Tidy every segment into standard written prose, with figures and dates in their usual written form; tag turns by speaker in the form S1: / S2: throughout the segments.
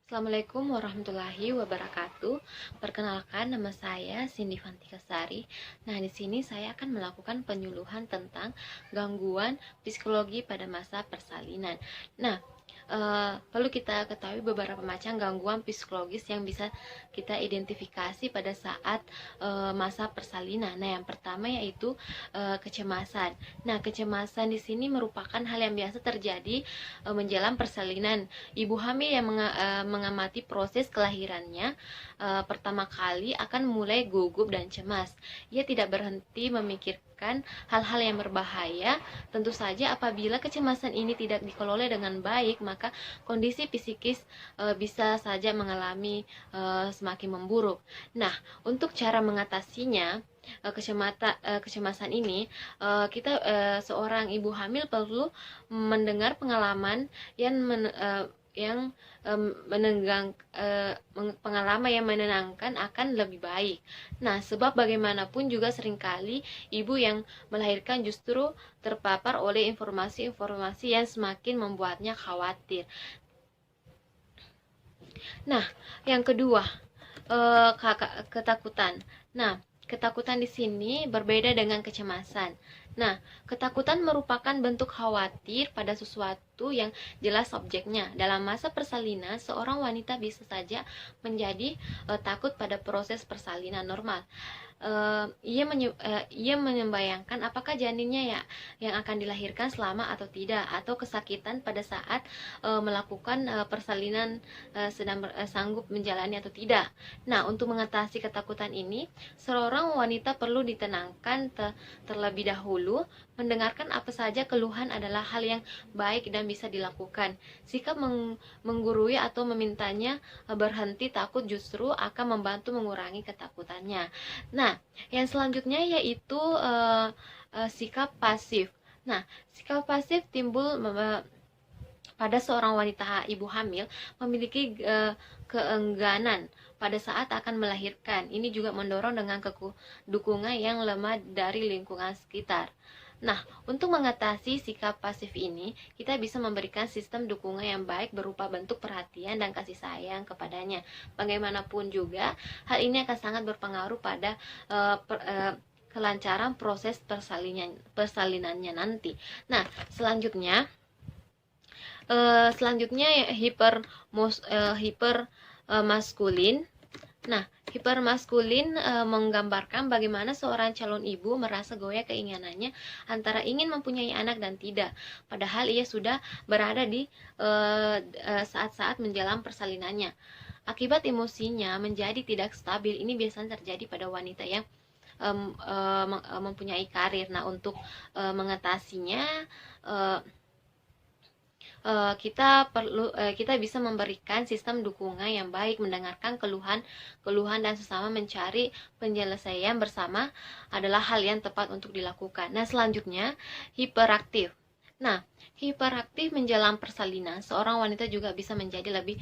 S1: Assalamualaikum warahmatullahi wabarakatuh. Perkenalkan, nama saya Cindy Fantika Sari. Nah, di sini saya akan melakukan penyuluhan tentang gangguan psikologi pada masa persalinan. Nah, perlu kita ketahui beberapa macam gangguan psikologis yang bisa kita identifikasi pada saat masa persalinan. Nah, yang pertama yaitu kecemasan. Nah, kecemasan di sini merupakan hal yang biasa terjadi menjelang persalinan. Ibu hamil yang mengamati proses kelahirannya pertama kali akan mulai gugup dan cemas. Ia tidak berhenti memikirkan hal-hal yang berbahaya. Tentu saja apabila kecemasan ini tidak dikelola dengan baik, maka kondisi psikis bisa saja mengalami semakin memburuk. Nah, untuk cara mengatasinya kecemasan ini, kita seorang ibu hamil perlu mendengar pengalaman yang pengalaman yang menenangkan akan lebih baik. Nah, sebab bagaimanapun juga seringkali ibu yang melahirkan justru terpapar oleh informasi-informasi yang semakin membuatnya khawatir. Nah, yang kedua, ketakutan. Nah, ketakutan di sini berbeda dengan kecemasan. Nah, ketakutan merupakan bentuk khawatir pada sesuatu yang jelas objeknya. Dalam masa persalinan, seorang wanita bisa saja menjadi takut pada proses persalinan normal. Ia membayangkan apakah janinnya ya yang akan dilahirkan selamat atau tidak, atau kesakitan pada saat melakukan persalinan sedang sanggup menjalani atau tidak. Nah, untuk mengatasi ketakutan ini, seorang wanita perlu ditenangkan terlebih dahulu. Mendengarkan apa saja keluhan adalah hal yang baik dan bisa dilakukan. Sikap menggurui atau memintanya berhenti takut justru akan membantu mengurangi ketakutannya. Nah, yang selanjutnya yaitu sikap pasif. Nah, sikap pasif timbul pada seorang wanita ibu hamil memiliki keengganan pada saat akan melahirkan. Ini juga mendorong dengan dukungan yang lemah dari lingkungan sekitar. Nah, untuk mengatasi sikap pasif ini, kita bisa memberikan sistem dukungan yang baik berupa bentuk perhatian dan kasih sayang kepadanya. Bagaimanapun juga, hal ini akan sangat berpengaruh pada kelancaran proses persalinannya nanti. Nah, selanjutnya hiper maskulin. Nah, hipermaskulin menggambarkan bagaimana seorang calon ibu merasa goyah keinginannya antara ingin mempunyai anak dan tidak, padahal ia sudah berada di saat-saat menjelang persalinannya. Akibat emosinya menjadi tidak stabil. Ini biasanya terjadi pada wanita yang mempunyai karir. Nah, untuk mengatasinya, kita bisa memberikan sistem dukungan yang baik, mendengarkan keluhan dan sesama mencari penyelesaian bersama adalah hal yang tepat untuk dilakukan. Nah, selanjutnya hiperaktif. Nah, hiperaktif menjelang persalinan, seorang wanita juga bisa menjadi lebih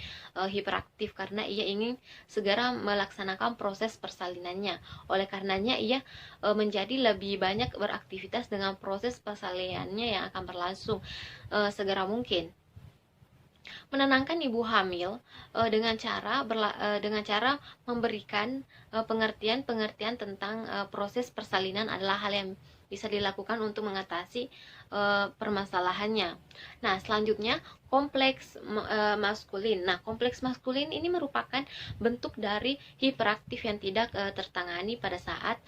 S1: hiperaktif karena ia ingin segera melaksanakan proses persalinannya. Oleh karenanya ia menjadi lebih banyak beraktivitas dengan proses persalinannya yang akan berlangsung segera mungkin. Menenangkan ibu hamil dengan cara memberikan pengertian tentang proses persalinan adalah hal yang bisa dilakukan untuk mengatasi permasalahannya. Nah, selanjutnya kompleks maskulin. Nah, kompleks maskulin ini merupakan bentuk dari hiperaktif yang tidak tertangani pada saat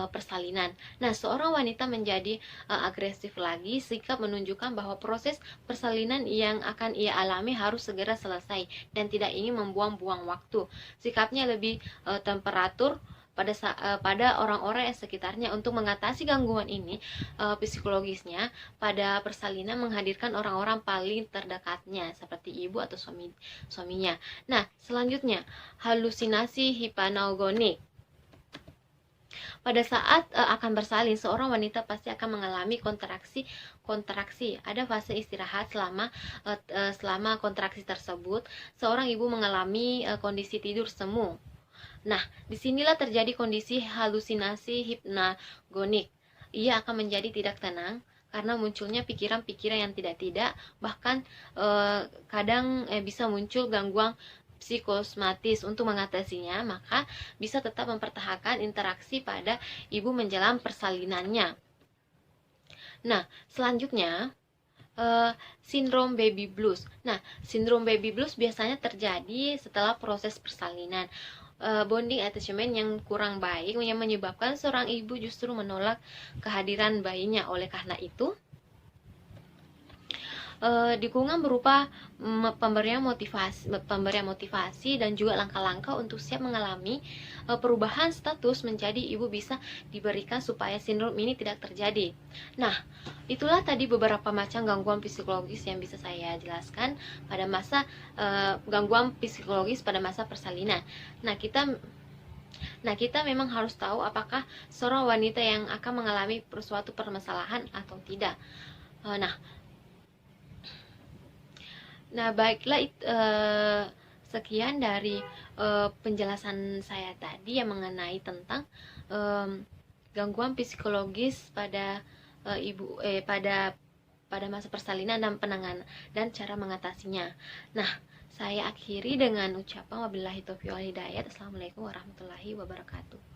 S1: persalinan. Nah, seorang wanita menjadi agresif lagi, sikap menunjukkan bahwa proses persalinan yang akan ia alami harus segera selesai dan tidak ingin membuang-buang waktu. Sikapnya lebih temperatur pada orang-orang yang sekitarnya. Untuk mengatasi gangguan ini, psikologisnya pada persalinan menghadirkan orang-orang paling terdekatnya seperti ibu atau suaminya. Nah, selanjutnya halusinasi hipnagonik. Pada saat akan bersalin, seorang wanita pasti akan mengalami kontraksi. Ada fase istirahat selama kontraksi tersebut. Seorang ibu mengalami kondisi tidur semu. Nah, disinilah terjadi kondisi halusinasi hipnagonik. Ia akan menjadi tidak tenang karena munculnya pikiran-pikiran yang tidak-tidak, bahkan kadang bisa muncul gangguan psikosomatis untuk mengatasinya, maka bisa tetap mempertahankan interaksi pada ibu menjelang persalinannya. Nah, selanjutnya sindrom baby blues. Nah, sindrom baby blues biasanya terjadi setelah proses persalinan. Bonding attachment yang kurang baik yang menyebabkan seorang ibu justru menolak kehadiran bayinya. Oleh karena itu, dukungan berupa pemberian motivasi dan juga langkah-langkah untuk siap mengalami perubahan status menjadi ibu bisa diberikan supaya sindrom ini tidak terjadi. Nah, itulah tadi beberapa macam gangguan psikologis yang bisa saya jelaskan pada masa gangguan psikologis pada masa persalinan. Nah, kita memang harus tahu apakah seorang wanita yang akan mengalami suatu permasalahan atau tidak. Nah, baiklah, sekian dari penjelasan saya tadi yang mengenai tentang gangguan psikologis pada pada masa persalinan dan penanganan dan cara mengatasinya. Nah, saya akhiri dengan ucapan wabillahi taufiq wal hidayah. Assalamualaikum warahmatullahi wabarakatuh.